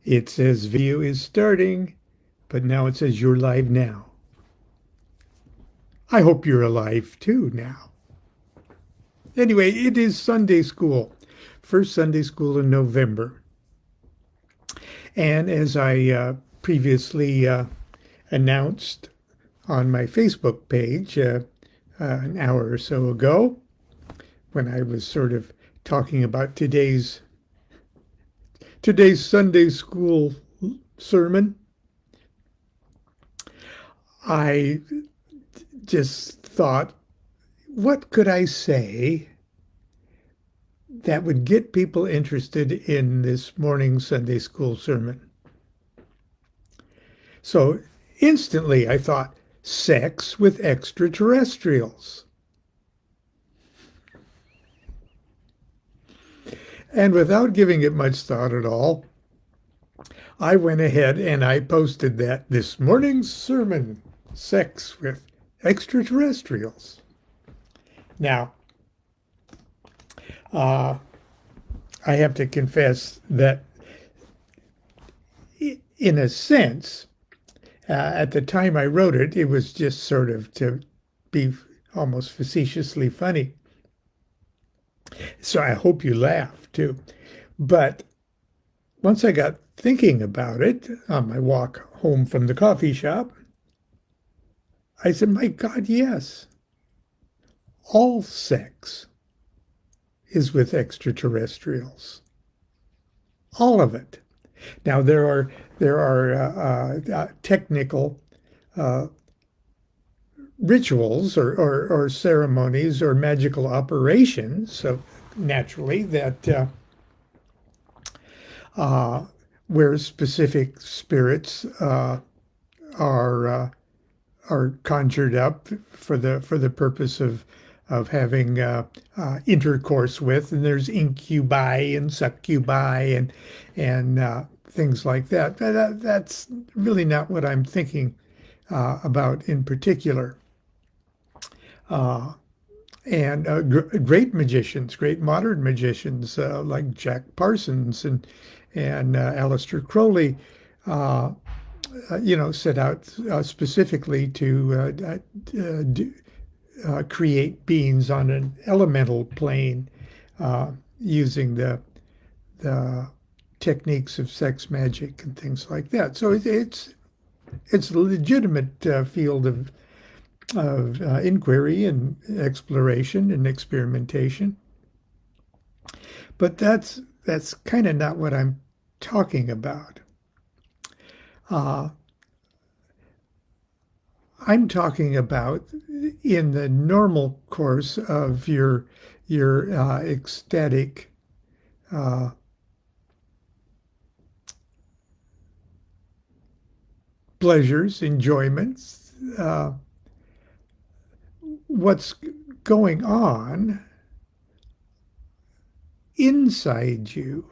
It says video is starting, but now it says you're live now. I hope you're alive too now. Anyway, it is Sunday school, first Sunday school in November. And as I previously announced on my Facebook page an hour or so ago, when I was sort of talking about today's Sunday school sermon, I just thought, what could I say that would get people interested in this morning Sunday school sermon? So instantly I thought, sex with extraterrestrials. And without giving it much thought at all, I went ahead and I posted that this morning's sermon, sex with extraterrestrials. Now, I have to confess that in a sense, at the time I wrote it, it was just sort of to be almost facetiously funny. So I hope you laugh too. But once I got thinking about it on my walk home from the coffee shop, I said, my God, yes. All sex is with extraterrestrials. All of it. Now there are technical rituals or ceremonies or magical operations, so naturally that where specific spirits are conjured up for the purpose of having intercourse with, and there's incubi and succubi and things like that. That's really not what I'm thinking about in particular. Great magicians, great modern magicians like Jack Parsons and Aleister Crowley, set out specifically to create beings on an elemental plane using the techniques of sex magic and things like that. So it's a legitimate field of inquiry and exploration and experimentation. But that's kind of not what I'm talking about. I'm talking about in the normal course of your ecstatic pleasures, enjoyments, what's going on inside you,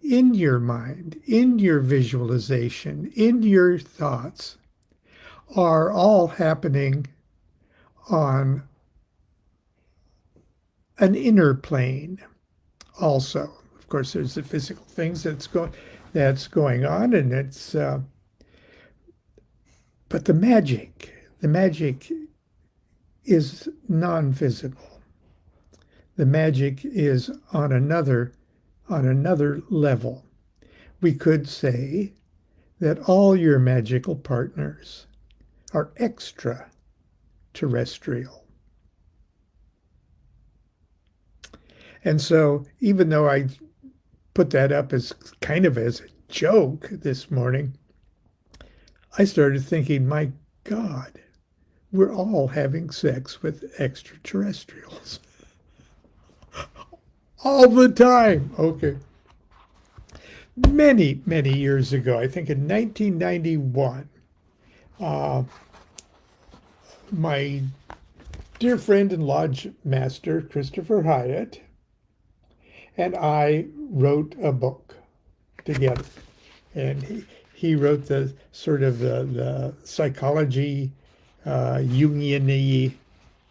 in your mind, in your visualization, in your thoughts, are all happening on an inner plane also. Of course, there's the physical things that's going on, and it's but the magic is non-physical. The magic is on another level. We could say that all your magical partners are extraterrestrial. And so even though I put that up as kind of as a joke this morning, I started thinking, my God, we're all having sex with extraterrestrials. All the time. Okay. Many, many years ago, I think in 1991, my dear friend and lodge master, Christopher Hyatt, and I wrote a book together. And he wrote the sort of the psychology, Jungian-y,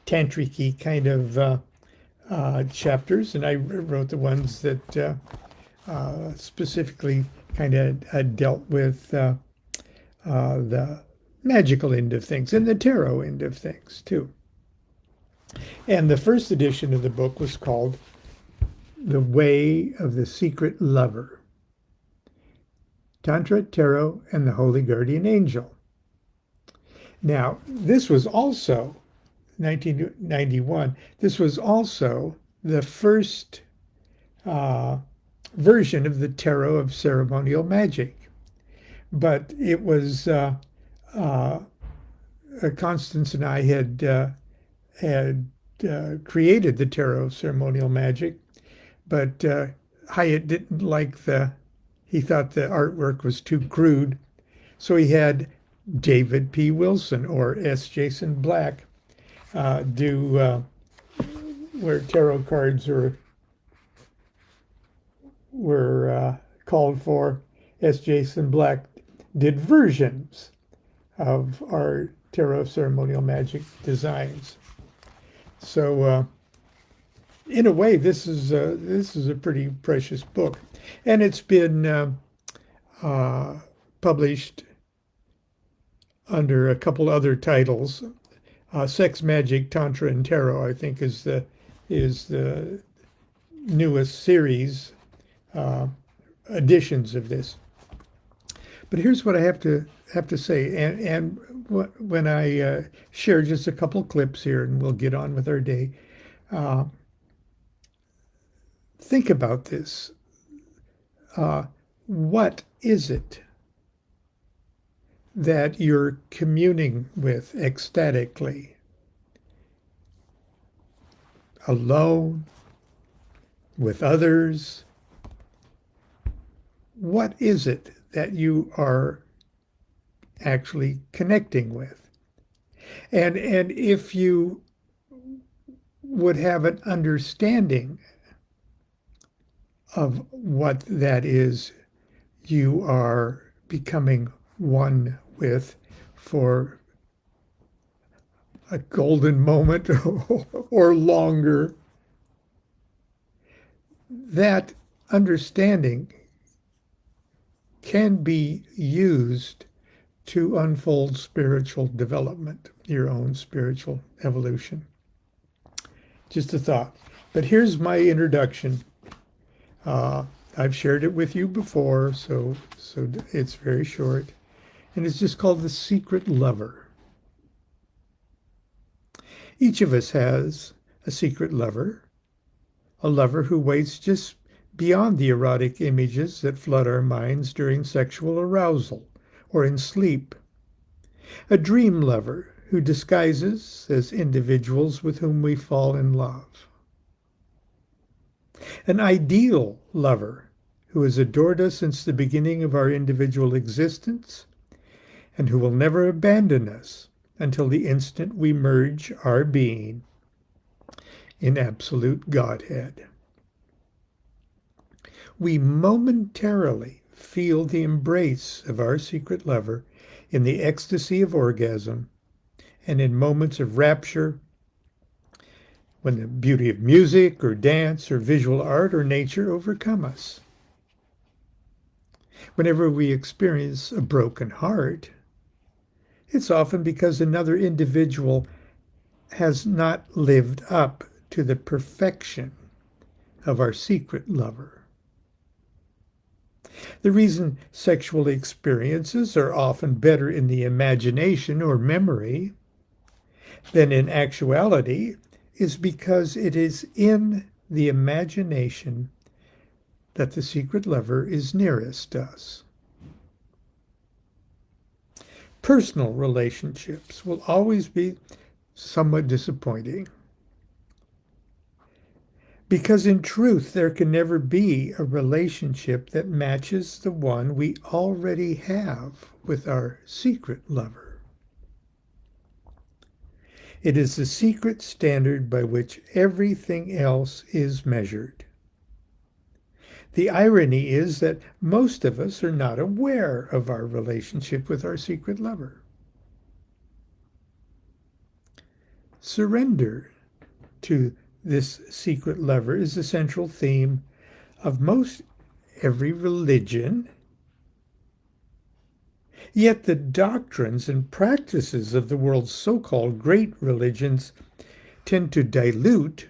tantric-y kind of chapters, and I wrote the ones that specifically kind of dealt with the magical end of things and the tarot end of things too. And the first edition of the book was called The Way of the Secret Lover, Tantra, Tarot, and the Holy Guardian Angel. Now, this was also 1991. This was also the first version of the Tarot of Ceremonial Magic. But it was Constance and I had created the Tarot of Ceremonial Magic, but Hyatt didn't like he thought the artwork was too crude, so he had David P. Wilson or S. Jason Black do where tarot cards were called for. S. Jason Black did versions of our Tarot of Ceremonial Magic designs. So in a way, this is a pretty precious book, and it's been published under a couple other titles. Sex, Magic, Tantra, and Tarot, I think, is the newest series editions of this. But here's what I have to say, and when I share just a couple clips here, and we'll get on with our day. Think about this. What is it that you're communing with ecstatically? Alone? With others? What is it that you are actually connecting with? And if you would have an understanding of what that is you are becoming one with for a golden moment or longer, that understanding can be used to unfold spiritual development, your own spiritual evolution. Just a thought. But here's my introduction. I've shared it with you before, so it's very short. And it's just called The Secret Lover. Each of us has a secret lover, a lover who waits just beyond the erotic images that flood our minds during sexual arousal or in sleep. A dream lover who disguises as individuals with whom we fall in love. An ideal lover who has adored us since the beginning of our individual existence and who will never abandon us until the instant we merge our being in absolute Godhead. We momentarily feel the embrace of our secret lover in the ecstasy of orgasm and in moments of rapture when the beauty of music or dance or visual art or nature overcome us. Whenever we experience a broken heart, it's often because another individual has not lived up to the perfection of our secret lover. The reason sexual experiences are often better in the imagination or memory than in actuality is because it is in the imagination that the secret lover is nearest us. Personal relationships will always be somewhat disappointing, because in truth there can never be a relationship that matches the one we already have with our secret lover. It is the secret standard by which everything else is measured. The irony is that most of us are not aware of our relationship with our secret lover. Surrender to this secret lover is the central theme of most every religion, yet the doctrines and practices of the world's so-called great religions tend to dilute,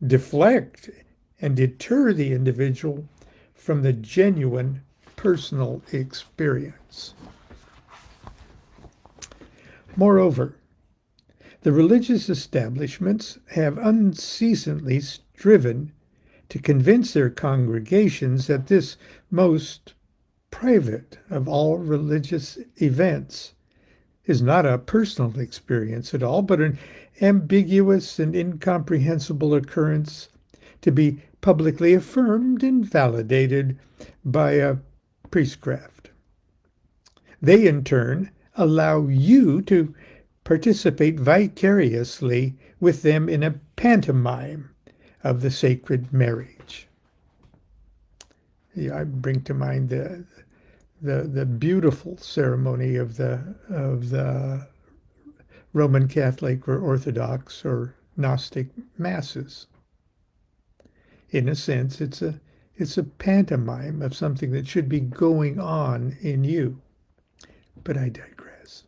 deflect, and deter the individual from the genuine personal experience. Moreover, the religious establishments have unceasingly striven to convince their congregations that this most private of all religious events is not a personal experience at all, but an ambiguous and incomprehensible occurrence to be publicly affirmed and validated by a priestcraft. They, in turn, allow you to participate vicariously with them in a pantomime of the sacred marriage. I bring to mind the beautiful ceremony of the Roman Catholic or Orthodox or Gnostic masses. In a sense, it's a pantomime of something that should be going on in you. But I digress.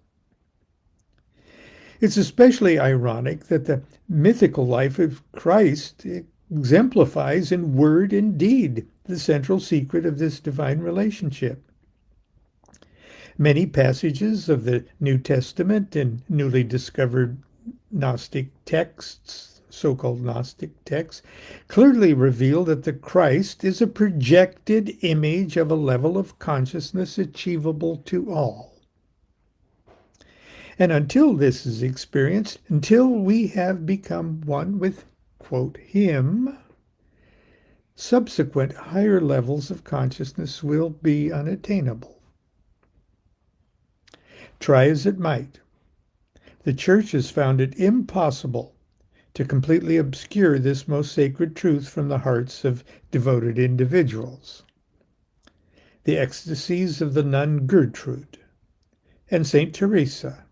It's especially ironic that the mythical life of Christ exemplifies in word and deed the central secret of this divine relationship. Many passages of the New Testament and newly discovered Gnostic texts, so-called Gnostic texts, clearly reveal that the Christ is a projected image of a level of consciousness achievable to all. And until this is experienced, until we have become one with, quote, him, subsequent higher levels of consciousness will be unattainable. Try as it might, the Church has found it impossible to completely obscure this most sacred truth from the hearts of devoted individuals. The ecstasies of the nun Gertrude and Saint Teresa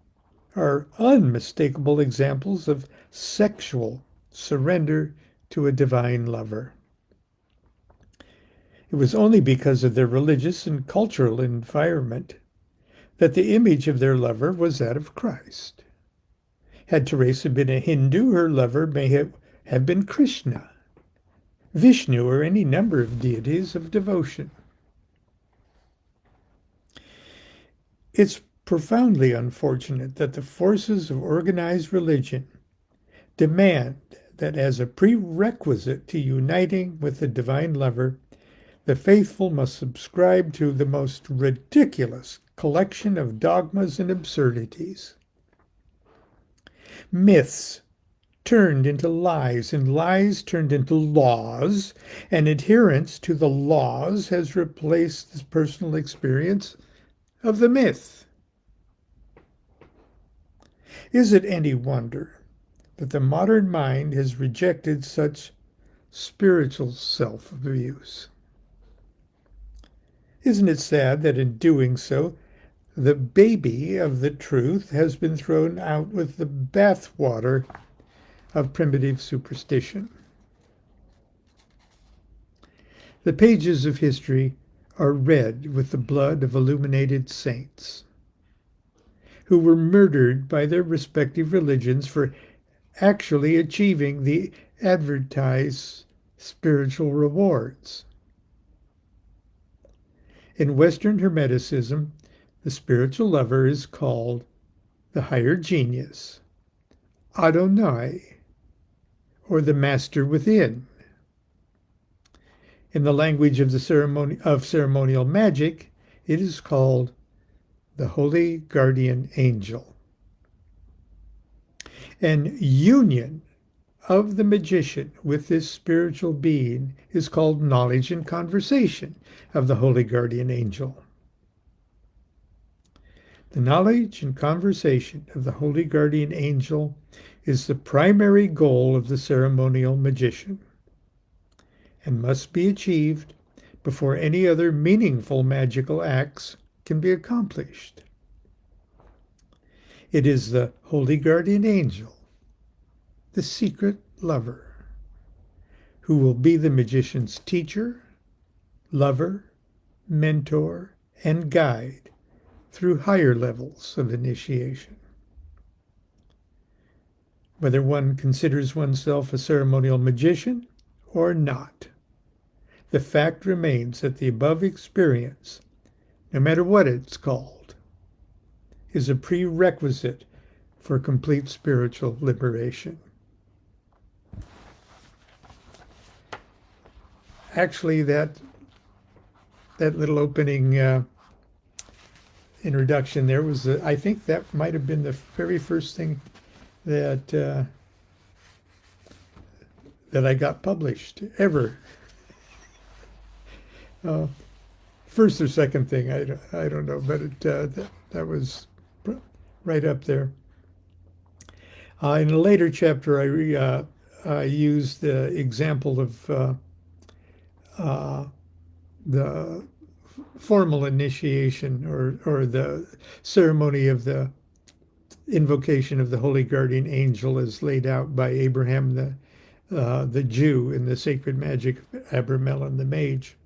are unmistakable examples of sexual surrender to a divine lover. It was only because of their religious and cultural environment that the image of their lover was that of Christ. Had Teresa been a Hindu, her lover may have been Krishna, Vishnu, or any number of deities of devotion. It's profoundly unfortunate that the forces of organized religion demand that as a prerequisite to uniting with the divine lover, the faithful must subscribe to the most ridiculous collection of dogmas and absurdities. Myths turned into lies, and lies turned into laws, and adherence to the laws has replaced the personal experience of the myth. Is it any wonder that the modern mind has rejected such spiritual self-abuse? Isn't it sad that in doing so, the baby of the truth has been thrown out with the bathwater of primitive superstition? The pages of history are red with the blood of illuminated saints who were murdered by their respective religions for actually achieving the advertised spiritual rewards. In Western Hermeticism, the spiritual lover is called the higher genius, Adonai, or the master within. In the language of ceremonial magic, it is called the holy guardian angel. And union of the magician with this spiritual being is called knowledge and conversation of the holy guardian angel. The knowledge and conversation of the holy guardian angel is the primary goal of the ceremonial magician and must be achieved before any other meaningful magical acts can be accomplished. It is the holy guardian angel, the secret lover, who will be the magician's teacher, lover, mentor, and guide through higher levels of initiation. Whether one considers oneself a ceremonial magician or not, the fact remains that the above experience, no matter what it's called, is a prerequisite for complete spiritual liberation. Actually, that little opening introduction there was, I think that might have been the very first thing that I got published ever. First or second thing, I don't know, but that was right up there. In a later chapter, I used the example of the formal initiation or the ceremony of the invocation of the Holy Guardian Angel as laid out by Abraham the Jew in the Sacred Magic of Abramelin the Mage.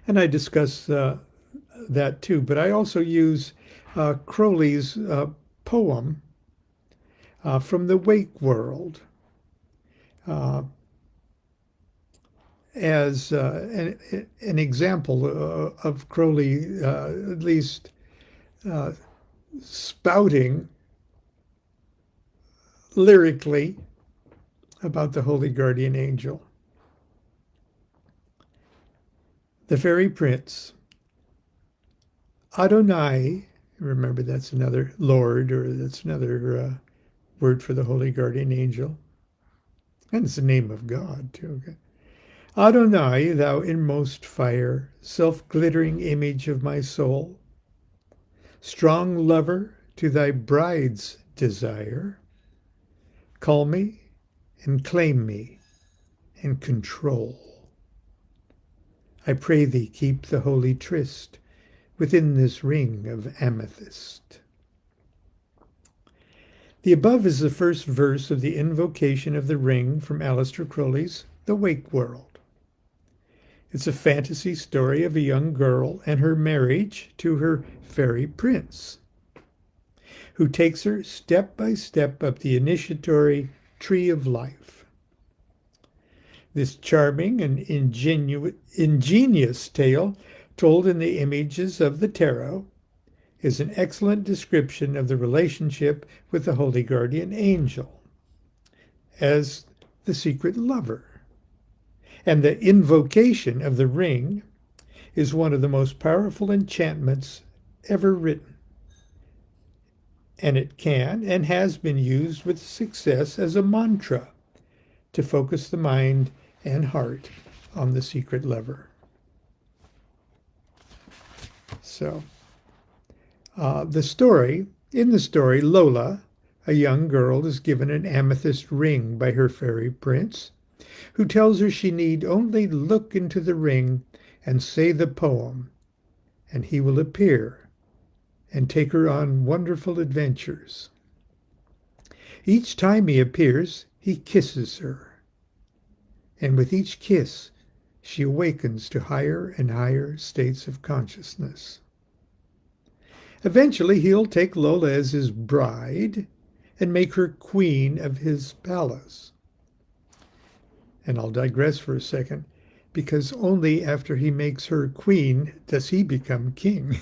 And I discuss that too. But I also use Crowley's poem from the Wake World as an example of Crowley at least spouting lyrically about the Holy Guardian Angel. The Fairy Prince. Adonai, remember that's another Lord, or that's another word for the Holy Guardian Angel. And it's the name of God, too. Okay? Adonai, thou inmost fire, self-glittering image of my soul, strong lover to thy bride's desire, call me and claim me and control. I pray thee keep the holy tryst within this ring of amethyst. The above is the first verse of the invocation of the ring from Aleister Crowley's The Wake World. It's a fantasy story of a young girl and her marriage to her fairy prince, who takes her step by step up the initiatory tree of life. This charming and ingenious tale, told in the images of the tarot, is an excellent description of the relationship with the Holy Guardian Angel as the secret lover. And the invocation of the ring is one of the most powerful enchantments ever written. And it can and has been used with success as a mantra to focus the mind and heart on the secret lover. So, in the story, Lola, a young girl, is given an amethyst ring by her fairy prince, who tells her she need only look into the ring and say the poem, and he will appear and take her on wonderful adventures. Each time he appears, he kisses her. And with each kiss, she awakens to higher and higher states of consciousness. Eventually, he'll take Lola as his bride and make her queen of his palace. And I'll digress for a second, because only after he makes her queen does he become king.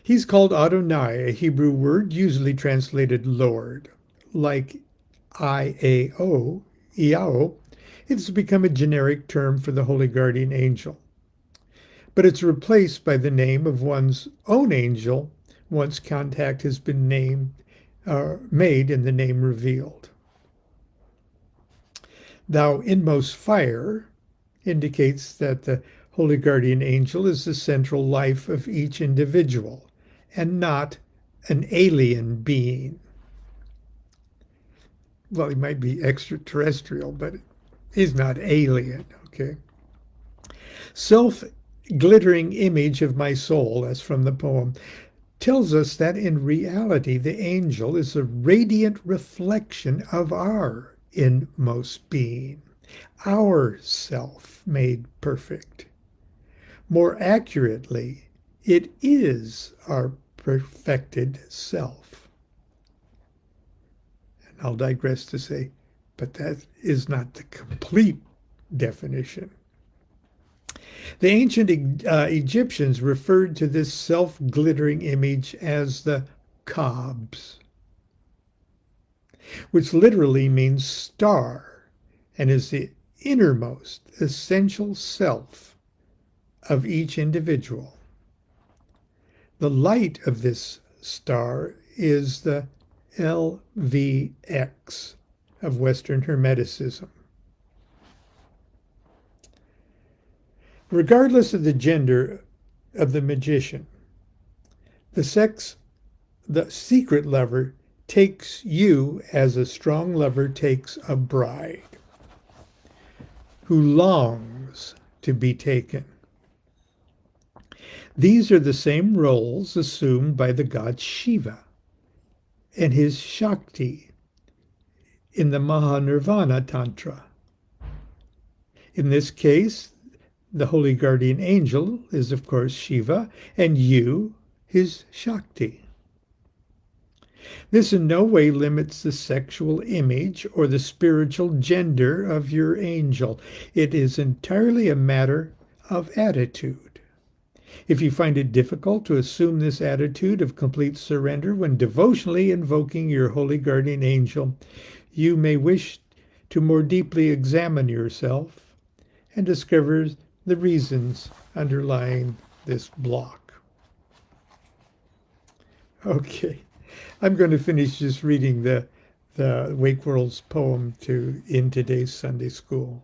He's called Adonai, a Hebrew word usually translated Lord. Like Iao, it's become a generic term for the Holy Guardian Angel. But it's replaced by the name of one's own angel once contact has been made and the name revealed. Thou inmost fire indicates that the Holy Guardian Angel is the central life of each individual and not an alien being. Well, he might be extraterrestrial, but he's not alien, okay? Self-glittering image of my soul, that's from the poem, tells us that in reality the angel is a radiant reflection of our inmost being. our self made perfect. More accurately, it is our perfected self. And I'll digress to say, but that is not the complete definition. The ancient Egyptians referred to this self-glittering image as the Kabs, which literally means star and is the innermost essential self of each individual. The light of this star is the LVX of Western Hermeticism. Regardless of the gender of the magician, the secret lover takes you as a strong lover takes a bride who longs to be taken. These are the same roles assumed by the god Shiva and his Shakti in the Mahanirvana Tantra. In this case, the holy guardian angel is, of course, Shiva, and you, his Shakti. This in no way limits the sexual image or the spiritual gender of your angel. It is entirely a matter of attitude. If you find it difficult to assume this attitude of complete surrender when devotionally invoking your holy guardian angel, you may wish to more deeply examine yourself and discover the reasons underlying this block. Okay, I'm going to finish just reading the Wake World's poem in today's Sunday school.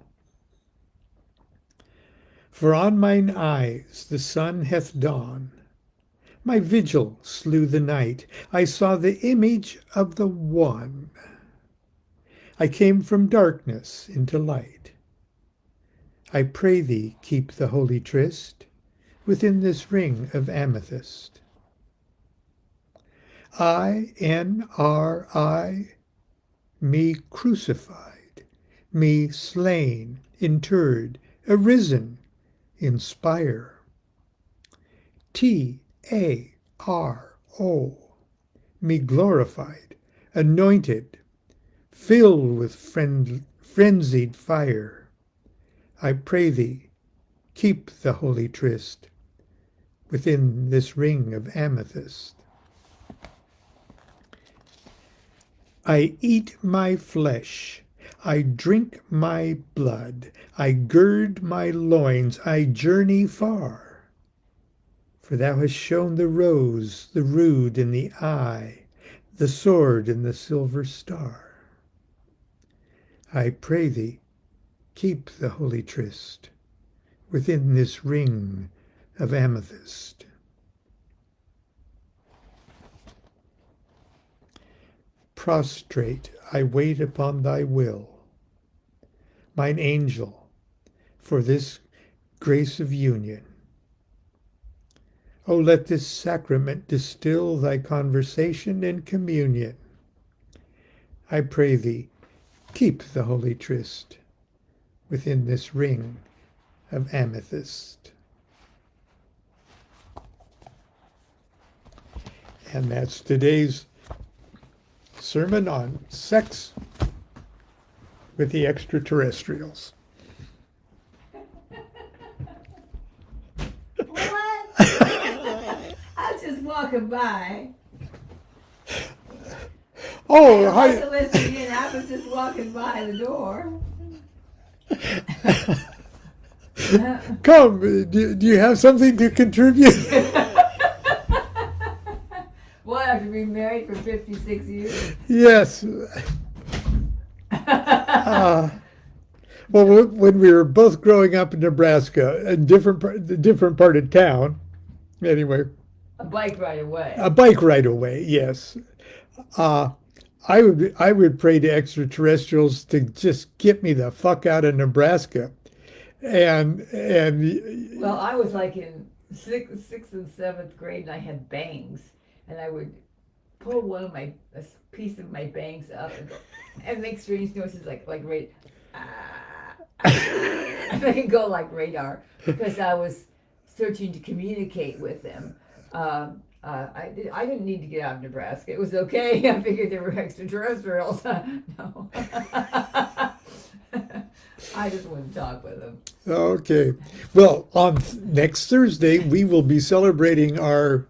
For on mine eyes the sun hath dawned. My vigil slew the night. I saw the image of the One. I came from darkness into light. I pray thee keep the holy tryst within this ring of amethyst. I, me crucified, me slain, interred, arisen, inspire. Taro, me glorified, anointed, filled with frenzied fire. I pray thee, keep the holy tryst within this ring of amethyst. I eat my flesh, I drink my blood, I gird my loins, I journey far. For thou hast shown the rose, the rood in the eye, the sword and the silver star. I pray thee, keep the holy tryst within this ring of amethyst. Prostrate, I wait upon thy will, mine angel, for this grace of union. O let this sacrament distill thy conversation and communion. I pray thee, keep the holy tryst within this ring of amethyst. And that's today's sermon on sex with the extraterrestrials. What? I was just walking by. Oh, I wasn't listening in. I was just walking by the door. Come, do you have something to contribute? What, after being married for 56 years? Yes. Well, when we were both growing up in Nebraska, a different part of town, anyway. A bike ride away. A bike ride away, yes. I would pray to extraterrestrials to just get me the fuck out of Nebraska. And well, I was like in sixth and seventh grade, and I had bangs, and I would pull a piece of my bangs up and go, and make strange noises like right, I make it go like radar because I was searching to communicate with them. I didn't need to get out of Nebraska. It was okay. I figured they were extraterrestrials. No. I just wouldn't talk with them. Okay. Well, on next Thursday, we will be celebrating our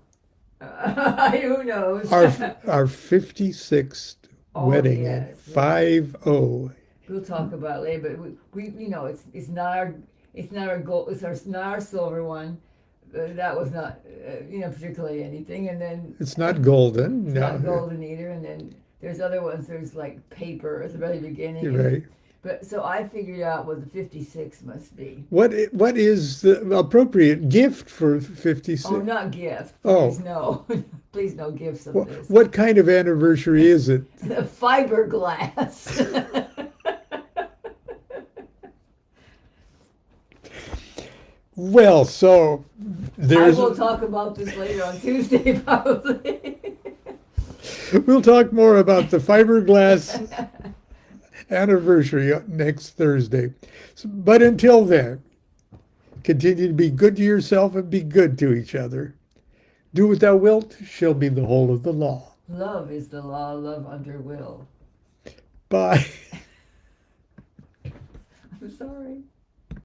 Who knows? our our 56th Oh, wedding yes. at 50. We'll talk about it later, but we you know it's not our gold, not our silver one. That was not particularly anything, and then It's not golden. it's No, not golden either, and then there's other ones. There's like paper at the very beginning. you're right. But so I figured out what the 56 must be. What is the appropriate gift for 56? Oh, not gift. Oh. Please no, please no gifts of What, this. what kind of anniversary is it? The fiberglass. Well, so I there's will talk about this later on Tuesday, probably. we'll talk more about the fiberglass anniversary next Thursday. But until then, continue to be good to yourself and be good to each other. Do what thou wilt shall be the whole of the law. Love is the law, love under will. Bye. I'm sorry.